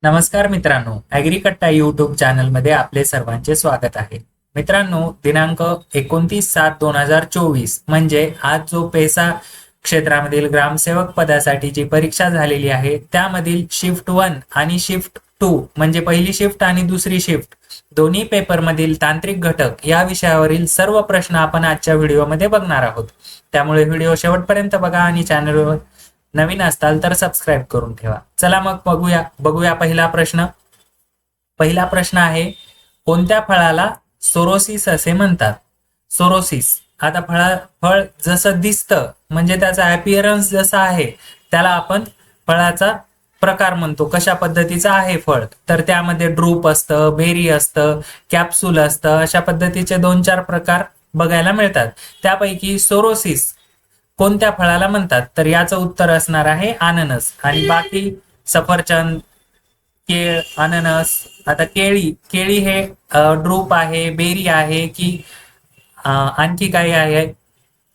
नमस्कार मित्रांनो, ॲग्रीकट्टा यूट्यूब चॅनलमध्ये आपले सर्वांचे स्वागत आहे. मित्रांनो, दिनांक 29/7/2024 म्हणजे आज जो पेसा क्षेत्रामधील ग्रामसेवक पदासाठीची परीक्षा झालेली आहे त्यामधील शिफ्ट 1 आणि शिफ्ट 2 म्हणजे पहिली शिफ्ट आणि दुसरी शिफ्ट दोन्ही पेपरमधील तांत्रिक घटक या विषयावरील सर्व प्रश्न आपण आजच्या व्हिडिओमध्ये बघणार आहोत. त्यामुळे व्हिडिओ शेवटपर्यंत बघा आणि चॅनलवर नवीन असताल तर सबस्क्राईब करून ठेवा. चला मग बघूया पहिला प्रश्न. पहिला प्रश्न आहे, कोणत्या फळाला सोरोसिस असे म्हणतात? सोरोसिस. आता फळ जसं दिसतं म्हणजे त्याचा अपीअरन्स जसा आहे त्याला आपण फळाचा प्रकार म्हणतो. कशा पद्धतीचं आहे फळ, तर त्यामध्ये ड्रूप असतं, बेरी असतं, कॅप्सूल असतं, अशा पद्धतीचे 2-4 प्रकार बघायला मिळतात. त्यापैकी सोरोसिस कोणत्या फळाला म्हणतात? तर याचं उत्तर असणार आहे अननस. आणि बाकी सफरचंद, केळ, अननस. आता केळी हे ड्रूप आहे, बेरी आहे की आणखी काही आहे?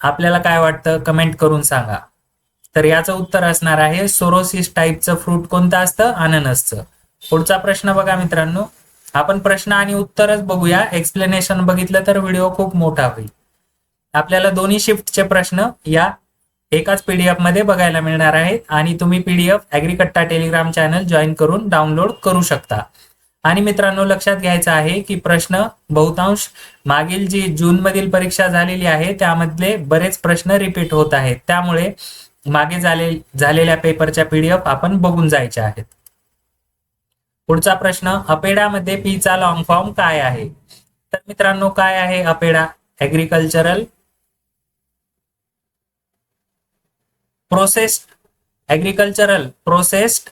आपल्याला काय वाटतं कमेंट करून सांगा. तर याचं उत्तर असणार आहे सोरोसिस टाईपचं फ्रूट कोणतं असतं? अननसचं. पुढचा प्रश्न बघा मित्रांनो. आपण प्रश्न आणि उत्तरच बघूया, एक्सप्लेनेशन बघितलं तर व्हिडिओ खूप मोठा होईल. आपल्याला दोन्ही शिफ्टचे प्रश्न या एकाच पीडीएफ मध्ये बघायला मिळणार आहेत आणि तुम्ही पीडीएफ ॲग्रीकट्टा टेलिग्राम चॅनल जॉईन करून डाउनलोड करू शकता. आणि मित्रांनो, लक्षात घ्यायचं आहे की प्रश्न बहुतांश मागील जी जून मधील परीक्षा झालेली आहे त्यामधले बरेच प्रश्न रिपीट होत आहेत. त्यामुळे मागे झालेल्या पेपरच्या पीडीएफ आपण बघून जायचे आहेत. पुढचा प्रश्न, अपेडामध्ये पी चा लॉंग फॉर्म काय आहे? तर मित्रांनो, काय आहे APEDA? Agricultural processed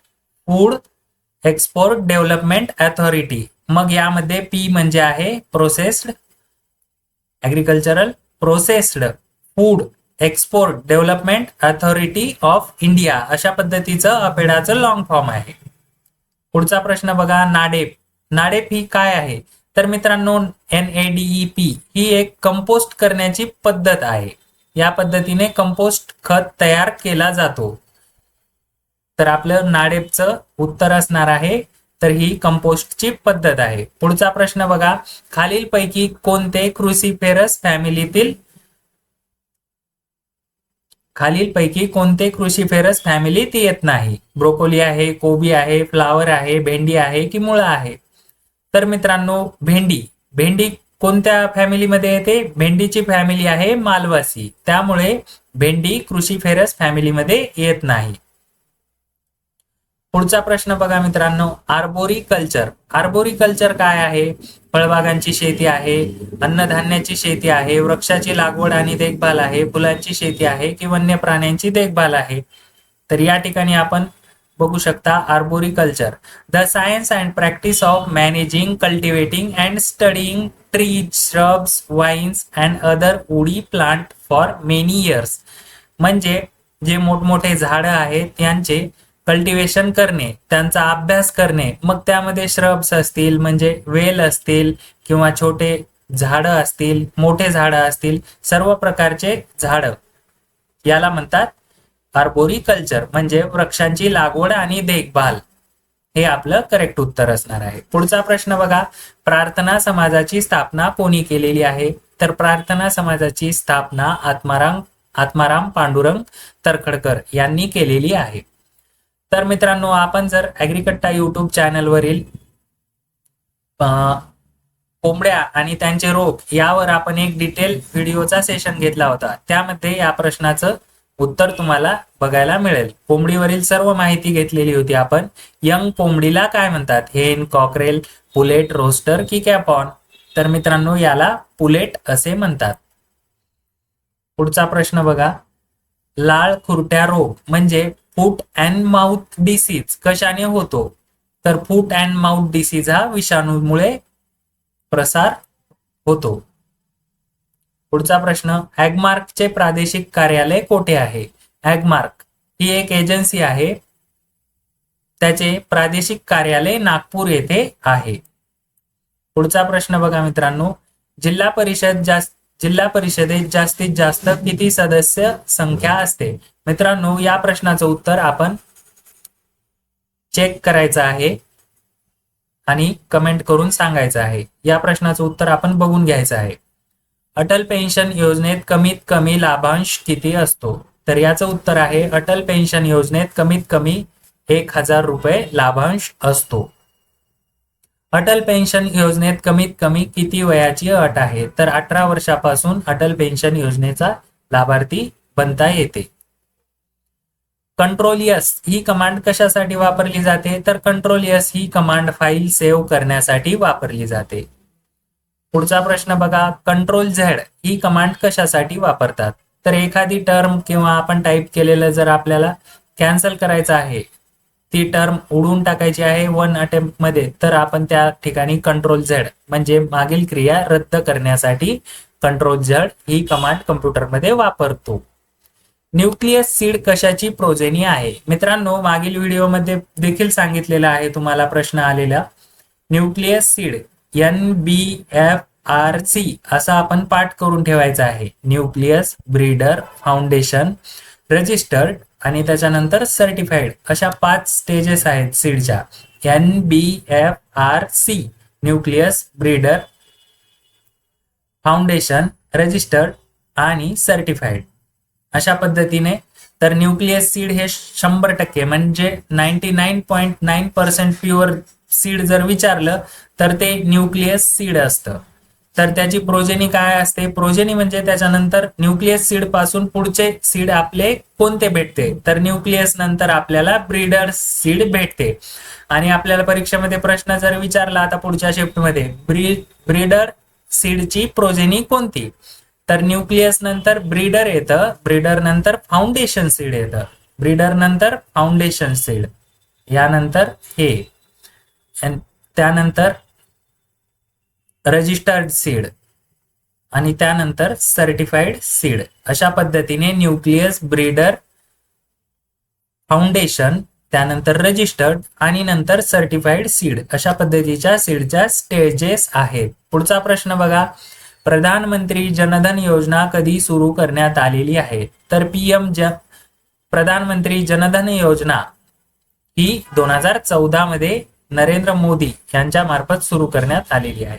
food export development authority. मग यामध्ये पी म्हणजे आहे processed food export development authority of India, अशा पद्धतीचं अपेडाचं लॉंग फॉर्म आहे. पुढचा प्रश्न बघा, नाडेप ही काय आहे? तर मित्रांनो, NADEP ही एक कंपोस्ट करण्याची पद्धत आहे. या पद्धतीने कंपोस्ट खत तयार केला जातो. तर आपलं नाडेपचं उत्तर असणार आहे तर ही कंपोस्टची पद्धत आहे. पुढचा प्रश्न बघा, खालीलपैकी कोणते क्रुसिफेरस फॅमिलीत येत नाही? ब्रोकोली आहे, कोबी आहे, फ्लावर आहे, भेंडी आहे की मुळा आहे? तर मित्रांनो, भेंडी कोणत्या फॅमिलीमध्ये येते? भेंडीची फॅमिली आहे मालवासी. त्यामुळे भेंडी क्रुसिफेरस फॅमिलीमध्ये येत नाही. पुढचा प्रश्न बघा मित्रांनो, आर्बोरिकल्चर काय आहे? फळबागांची शेती आहे, अन्नधान्याची शेती आहे, वृक्षाची लागवड आणि देखभाल आहे, फुलांची शेती आहे की वन्य प्राण्यांची देखभाल आहे? तर या ठिकाणी आपण बघू शकता arboriculture, the science and practice of managing, cultivating and studying trees, shrubs, wines and other woody plant for many years. म्हणजे जे मोठमोठे झाडं आहेत त्यांचे कल्टिवेशन करणे, त्यांचा अभ्यास करणे. मग त्यामध्ये श्रब्स असतील म्हणजे वेल असतील किंवा छोटे झाडं असतील, मोठे झाडं असतील, सर्व प्रकारचे झाडं याला म्हणतात आर्बोरिकल्चर, म्हणजे वृक्षांची लागवड आणि देखभाल. हे आपलं करेक्ट उत्तर असणार आहे. पुढचा प्रश्न बघा, प्रार्थना समाजाची स्थापना कोणी केलेली आहे? तर प्रार्थना समाजाची स्थापना आत्माराम पांडुरंग तर्खडकर यांनी केलेली आहे. तर मित्रांनो, आपण जर ॲग्रीकट्टा यूट्यूब चॅनलवरील कोंबड्या आणि त्यांचे रोग यावर आपण एक डिटेल व्हिडिओचा सेशन घेतला होता. त्यामध्ये या प्रश्नाचं उत्तर तुम्हाला बघायला मिळेल. कोंबडीवरील सर्व माहिती घेतलेली होती आपण. यंग कोंबडीला काय म्हणतात? हेन, कॉकरेल, पुलेट, रोस्टर की कॅपॉन? तर मित्रांनो, याला पुलेट असे म्हणतात. पुढचा प्रश्न बघा, लाळ खुरट्या रोग म्हणजे फूट अँड माउथ डिसीज कशाने होतो? तर फूट अँड माउथ डिसीज हा विषाणूमुळे प्रसार होतो. पुढचा प्रश्न, ॲग्मार्कचे प्रादेशिक कार्यालय कोठे आहे? ॲग्मार्क ही एक एजन्सी आहे, त्याचे प्रादेशिक कार्यालय नागपूर येथे आहे. पुढचा प्रश्न बघा मित्रांनो, जिल्हा परिषदेत जास्तीत जास्त किती सदस्य संख्या असते? मित्रांनो, या प्रश्नाचं उत्तर आपण चेक करायचं आहे. आणि कमेंट करून सांगायचं आहे. या प्रश्नाचं उत्तर आपण बघून घ्यायचं आहे. अटल पेन्शन योजनेत कमीत कमी लाभांश किती असतो? तर याचं उत्तर आहे अटल पेन्शन योजनेत कमीत कमी 1,000 रुपये लाभांश असतो. अटल पेन्शन योजनेत कमीत कमी किती वयाची अट आहे? तर 18 वर्षापासून अटल पेन्शन योजनेचा लाभार्थी बनता येते. कंट्रोल एस ही कमांड कशासाठी वापरली जाते? तर कंट्रोल एस ही कमांड फाईल सेव्ह करण्यासाठी वापरली जाते. पुढचा प्रश्न बघा, कंट्रोल झेड ही कमांड कशासाठी वापरतात? तर एखादी टर्म किंवा आपण टाईप केलेलं जर आपल्याला कॅन्सल करायचं आहे, ती टर्म उडून टाकायची आहे 1 अटेम्प्ट मध्ये, तर आपण त्या ठिकाणी कंट्रोल झेड म्हणजे मागील क्रिया रद्द करण्यासाठी कंट्रोल झेड ही कमांड कम्प्युटरमध्ये वापरतो. न्यूक्लियस सीड कशाची प्रोजेनी आहे? मित्रांनो, मागील व्हिडिओमध्ये देखील सांगितलेला आहे तुम्हाला प्रश्न आलेला. न्यूक्लियस सीड NBFRC असा आपण पाठ करून ठेवायचा आहे. न्यूक्लियस, ब्रीडर, फाउंडेशन, रजिस्टर्ड आणि त्याच्यानंतर सर्टिफाईड अशा 5 स्टेजेस आहेत सीडच्या. NBFRC nucleus, breeder, foundation, registered आणि सर्टिफाईड अशा पद्धतीने. तर न्यूक्लियस सीड हे 100% म्हणजे 99.9% प्युअर सीड जर विचारलं तर ते न्यूक्लियस सीड असतं. तर त्याची प्रोजेनी काय असते? प्रोजेनी म्हणजे त्याच्यानंतर न्यूक्लियस सीड पासून पुढचे सीड आपले कोणते भेटते? तर न्यूक्लियस नंतर आपल्याला ब्रीडर सीड भेटते. आणि आपल्याला परीक्षेमध्ये प्रश्न जर विचारला आता पुढच्या शिफ्टमध्ये ब्रीडर सीडची प्रोजेनी कोणती? तर न्यूक्लियस नंतर ब्रीडर येतं, ब्रीडर नंतर फाउंडेशन सीड येतं, ब्रीडर नंतर फाउंडेशन सीड, यानंतर हे, त्यानंतर रजिस्टर्ड सीड आणि त्यानंतर सर्टिफाईड सीड. अशा पद्धतीने न्यूक्लियस, ब्रीडर, फाउंडेशन, त्यानंतर रजिस्टर्ड आणि नंतर सर्टिफाईड सीड अशा पद्धतीच्या सीडच्या स्टेजेस आहेत. पुढचा प्रश्न बघा, प्रधानमंत्री जनधन योजना कधी सुरू करण्यात आलेली आहे? तर प्रधानमंत्री जनधन योजना ही 2014 मध्ये नरेंद्र मोदी यांच्या मार्फत सुरू करण्यात आलेली आहे.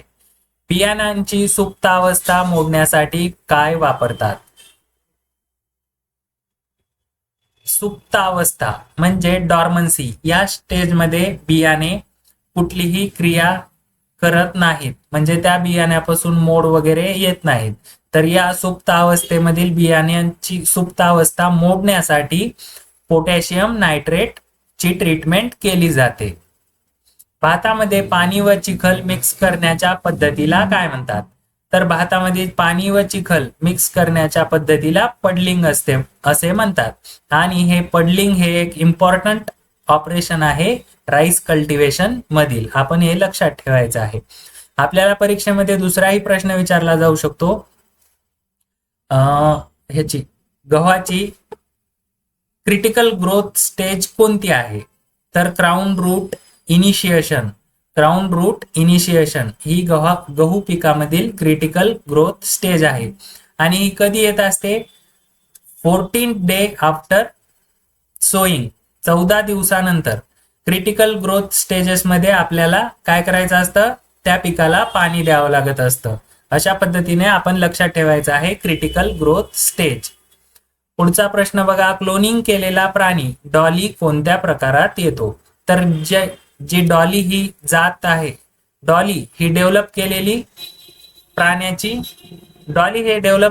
बियाणांची सुप्तावस्था मोडण्यासाठी काय वापरतात? सुप्तावस्था म्हणजे डॉर्मन्सी. या स्टेजमध्ये बियाणे कुठलीही क्रिया करत नाहीत, म्हणजे त्या बियाण्यापासून मोड वगैरे येत नाहीत. तर या सुप्तावस्थेमधील बियाण्यांची सुप्तावस्था मोडण्यासाठी पोटॅशियम नायट्रेट ची ट्रीटमेंट केली जाते. भातामध्ये पाणी व चिखल मिक्स करण्याच्या पद्धतीला काय म्हणतात? तर भातामध्ये पाणी व चिखल मिक्स करण्याच्या पद्धतीला पडलिंग असते असे म्हणतात. आणि हे पडलिंग हे एक इम्पॉर्टंट ऑपरेशन आहे राईस कल्टिवेशन मधील. आपण हे लक्षात ठेवायचं आहे. आपल्याला परीक्षेमध्ये दुसराही प्रश्न विचारला जाऊ शकतो. ह्याची गव्हाची क्रिटिकल ग्रोथ स्टेज कोणती आहे? तर क्राऊन रूट इनिशिएशन ही गहू पिकामधील क्रिटिकल ग्रोथ स्टेज आहे. आणि ही कधी येत असते? 14 डे आफ्टर सोईंग, 14 दिवसानंतर. क्रिटिकल ग्रोथ स्टेजेस मध्ये आपल्याला काय करायचं असतं? त्या पिकाला पाणी द्यावं लागत असतं. अशा पद्धतीने आपण लक्षात ठेवायचं आहे क्रिटिकल ग्रोथ स्टेज. पुढचा प्रश्न बघा, क्लोनिंग केलेला प्राणी डॉली कोणत्या प्रकारात येतो? तर जी डॉली ही जात आहे, डॉली ही डेव्हलप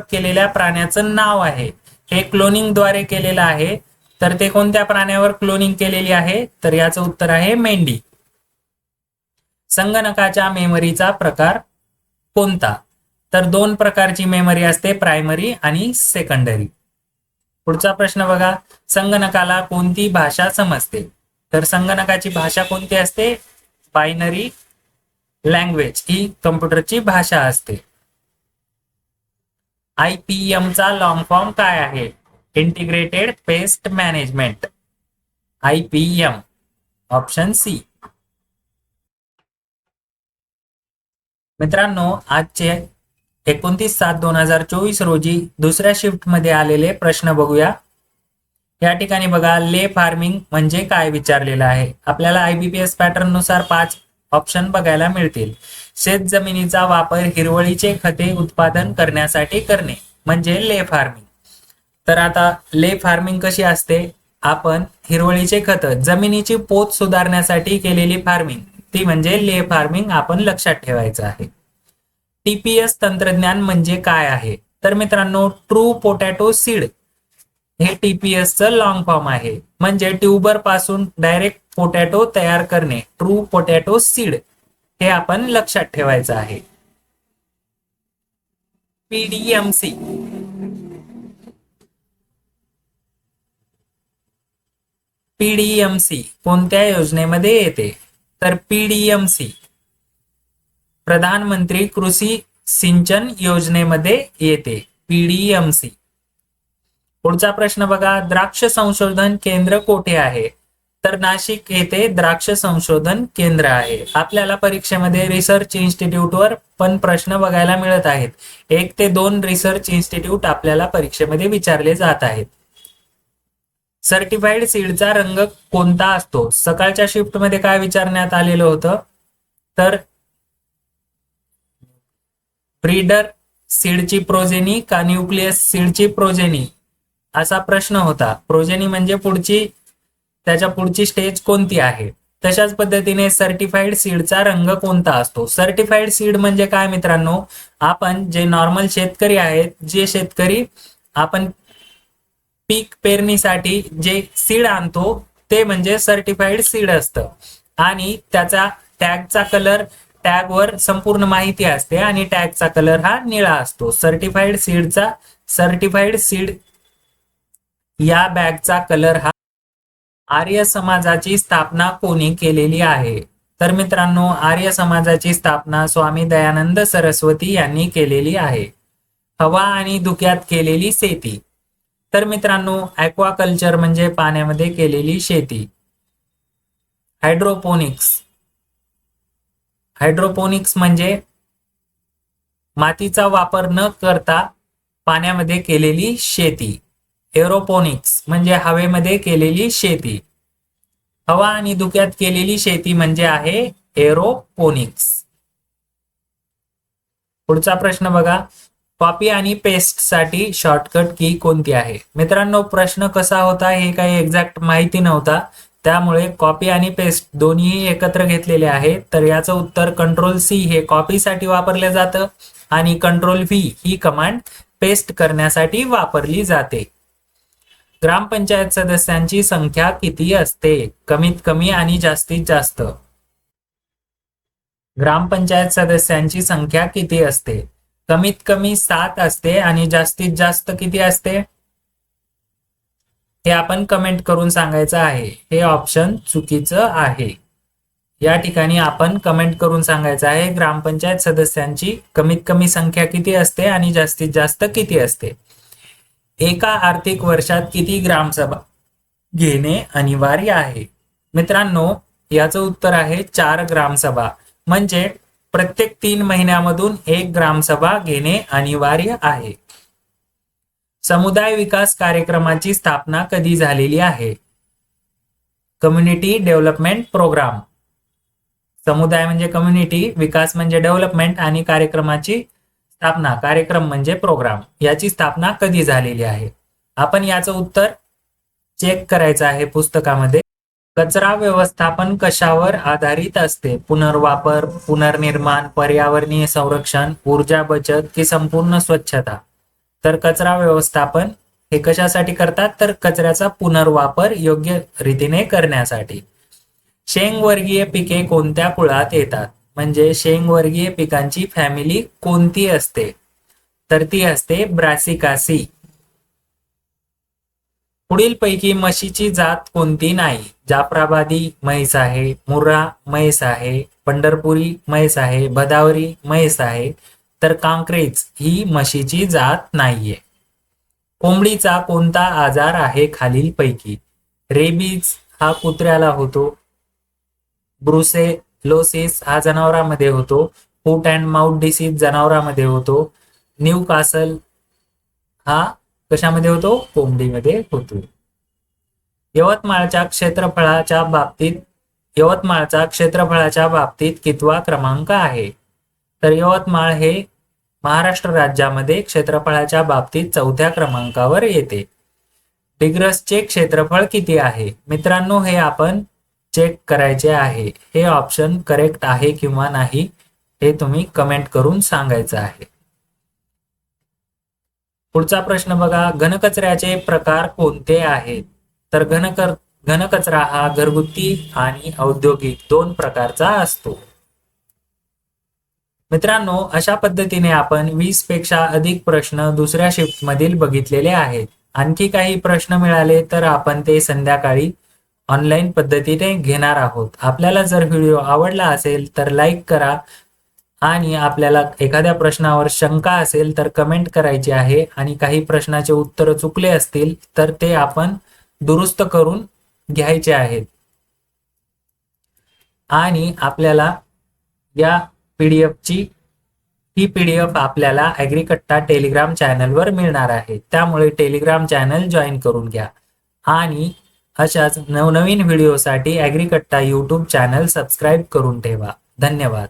केलेल्या प्राण्याचं नाव आहे. हे क्लोनिंग द्वारे केलेलं आहे. तर ते कोणत्या प्राण्यावर क्लोनिंग केलेली आहे? तर याचं उत्तर आहे मेंढी. संगणकाच्या मेमरीचा प्रकार कोणता? तर 2 प्रकारची मेमरी असते, प्रायमरी आणि सेकंडरी. पुढचा प्रश्न बघा, संगणकाला कोणती भाषा समजते? तर संगणकाची भाषा कोणती असते? बायनरी लँग्वेज ही कम्प्युटरची भाषा असते. IPM चा लॉंग फॉर्म काय आहे? Integrated pest management. IPM option C. मित्रांनो, आजचे 29/7/2024 रोजी दुसऱ्या शिफ्ट मध्ये आलेले प्रश्न बघूया. या ठिकाणी बघा, ले फार्मिंग म्हणजे काय विचारलेलं आहे. आपल्याला IBPS पॅटर्न नुसार 5 ऑप्शन बघायला मिळतील. शेत जमिनीचा वापर हिरवळीचे खते उत्पादन करण्यासाठी करणे म्हणजे ले फार्मिंग. तर आता ले फार्मिंग कशी असते, आपण हिरवळीचे खत जमिनीची पोत सुधारण्यासाठी केलेली फार्मिंग ती म्हणजे ले फार्मिंग आपण लक्षात ठेवायचं आहे. टीपीएस तंत्रज्ञान म्हणजे काय आहे, तर मित्रांनो ट्रू पोटॅटो सीड हे टीपीएस चं लॉंग फॉर्म आहे. म्हणजे ट्यूबर पासून डायरेक्ट पोटॅटो तयार करणे, ट्रू पोटॅटो सीड हे आपण लक्षात ठेवायचं आहे. पीडीएमसी पीडीएमसी कोणत्या योजनेमध्ये येते, तर पीडीएमसी प्रधानमंत्री कृषी सिंचन योजनेमध्ये येते पीडीएमसी. पुढचा प्रश्न बघा, द्राक्ष संशोधन केंद्र कोठे आहे, तर नाशिक येथे द्राक्ष संशोधन केंद्र आहे. आपल्याला परीक्षेमध्ये रिसर्च इन्स्टिट्यूटवर पण प्रश्न बघायला मिळत आहेत. 1 ते 2 रिसर्च इन्स्टिट्यूट आपल्याला परीक्षेमध्ये विचारले जात आहेत. सर्टिफाईड सीडचा रंग कोणता असतो, सकाळच्या शिफ्टमध्ये काय विचारण्यात आलेलं होतं, तर ब्रीडर सीडची प्रोजेनी का न्यूक्लियस सीडची प्रोजेनी असा प्रश्न होता. प्रोजेनी म्हणजे त्याच्या पुढची स्टेज कोणती आहे. तशाच पद्धतीने सर्टिफाईड सीडचा रंग कोणता असतो. सर्टिफाईड सीड म्हणजे काय मित्रांनो, आपण जे नॉर्मल शेतकरी आहेत, जे शेतकरी आपण पीक पेरणीसाठी जे सीड आणतो ते म्हणजे सर्टिफाईड सीड असतं. आणि त्याचा टॅगचा कलर, टॅगवर संपूर्ण माहिती असते आणि टॅगचा कलर हा निळा असतो. सर्टिफाईड सीड या बॅगचा कलर हा. आर्य समाजाची स्थापना कोणी केलेली आहे, तर मित्रांनो आर्य समाजाची स्थापना स्वामी दयानंद सरस्वती यांनी केलेली आहे. हवा आणि धुक्यात केलेली शेती, तर मित्रांनो ॲक्वाकल्चर म्हणजे पाण्यामध्ये केलेली शेती. हायड्रोपोनिक्स म्हणजे मातीचा वापर न करता पाण्यामध्ये केलेली शेती. एरोपोनिक्स म्हणजे हवेमध्ये केलेली शेती. हवा आणि धुक्यात केलेली शेती म्हणजे आहे एरोपोनिक्स. पुढचा प्रश्न बघा, कॉपी आणि पेस्ट साठी शॉर्टकट की कोणती आहे. मित्रांनो प्रश्न कसा होता हे काही एक्झॅक्ट माहिती नव्हता, त्यामुळे कॉपी आणि पेस्ट दोन्ही एकत्र घेतलेले आहेत. तर याचं उत्तर कंट्रोल सी हे कॉपीसाठी वापरले जातं आणि कंट्रोल व्ही ही कमांड पेस्ट करण्यासाठी वापरली जाते. ग्रामपंचायत सदस्यांची संख्या किती असते, कमीत कमी आणि जास्तीत जास्त. ग्रामपंचायत सदस्यांची संख्या किती असते, कमीत कमी 7 असते आणि जास्तीत जास्त किती असते हे आपण कमेंट करून सांगायचं आहे. हे ऑप्शन चुकीचं आहे. या ठिकाणी आपण कमेंट करून सांगायचं आहे ग्रामपंचायत सदस्यांची कमीत कमी संख्या किती असते आणि जास्तीत जास्त किती असते. एका आर्थिक वर्षात किती ग्रामसभा घेणे अनिवार्य आहे. मित्रांनो याचं उत्तर आहे 4 ग्रामसभा. म्हणजे प्रत्येक 3 महिन्यामधून 1 ग्रामसभा घेणे अनिवार्य आहे. समुदाय विकास कार्यक्रमाची स्थापना कधी झालेली आहे, कम्युनिटी डेव्हलपमेंट प्रोग्राम. समुदाय म्हणजे कम्युनिटी, विकास म्हणजे डेव्हलपमेंट आणि कार्यक्रमाची स्थापना, कार्यक्रम म्हणजे प्रोग्राम, याची स्थापना कधी झालेली आहे. आपण याचं उत्तर चेक करायचं आहे पुस्तकामध्ये. कचरा व्यवस्थापन कशावर आधारित असते, पुनर्वापर, पुनर्निर्माण, पर्यावरणीय संरक्षण, ऊर्जा बचत की संपूर्ण स्वच्छता. तर कचरा व्यवस्थापन हे कशासाठी करतात, तर कचऱ्याचा पुनर्वापर योग्य रीतीने करण्यासाठी. शेंगवर्गीय पिके कोणत्या कुळात येतात, म्हणजे शेंगवर्गीय पिकांची फॅमिली कोणती असते, तर ती असते ब्रासिकासी. पुढील पैकी म्हशीची जात कोणती नाही, जाफराबादी म्हैस आहे, मुर्रा म्हैस आहे, पंढरपुरी म्हैस आहे, भदावरी म्हैस आहे. तर कांक्रेज ही म्हशीची जात नाहीये. कोंबडीचा कोणता आजार आहे खालील पैकी, रेबीज हा कुत्र्याला होतो, ब्रुसेलोसिस हा जनावरांमध्ये होतो, फूट अँड माउथ डिसीज जनावरांमध्ये होतो, न्यूकासल हा कशामध्ये होतो, कोंबडीमध्ये होतो. यवतमाळच्या क्षेत्रफळाच्या बाबतीत यवतमाळचा क्षेत्रफळाच्या बाबतीत कितवा क्रमांक आहे? तर यवतमाळ हे महाराष्ट्र राज्यामध्ये क्षेत्रफळाच्या बाबतीत 4थ्या क्रमांकावर येते. डिग्रसचे क्षेत्रफळ किती आहे? मित्रांनो, हे आपण चेक करायचे आहे. हे ऑप्शन करेक्ट आहे किंवा नाही हे तुम्ही कमेंट करून सांगायचं आहे. पुढचा प्रश्न बघा, घनकचऱ्याचे प्रकार कोणते आहेत? तर घनकचरा हा घरगुती आणि औद्योगिक 2 प्रकारचा असतो. मित्रांनो, अशा पद्धतीने आपण 20 पेक्षा अधिक प्रश्न दुसऱ्या शिफ्ट मधील बघितलेले आहेत. आणखी काही प्रश्न मिळाले तर आपण ते संध्याकाळी ऑनलाईन पद्धतीने घेणार आहोत. आपल्याला जर व्हिडिओ आवडला असेल तर लाईक करा आणि आपल्याला एखाद्या प्रश्नावर शंका असेल तर कमेंट करायची आहे आणि काही प्रश्नाचे उत्तर चुकले असतील तर ते आपण दुरुस्त करून घ्यायचे आहेत. आणि आपल्याला या ही पीडीएफ आपल्याला ॲग्रीकट्टा टेलिग्राम चॅनलवर मिळणार आहे. त्यामुळे टेलिग्राम चॅनल जॉईन करून घ्या आणि अशाच नवनवीन व्हिडिओसाठी ॲग्रीकट्टा यूट्यूब चॅनल सबस्क्राईब करून ठेवा. धन्यवाद.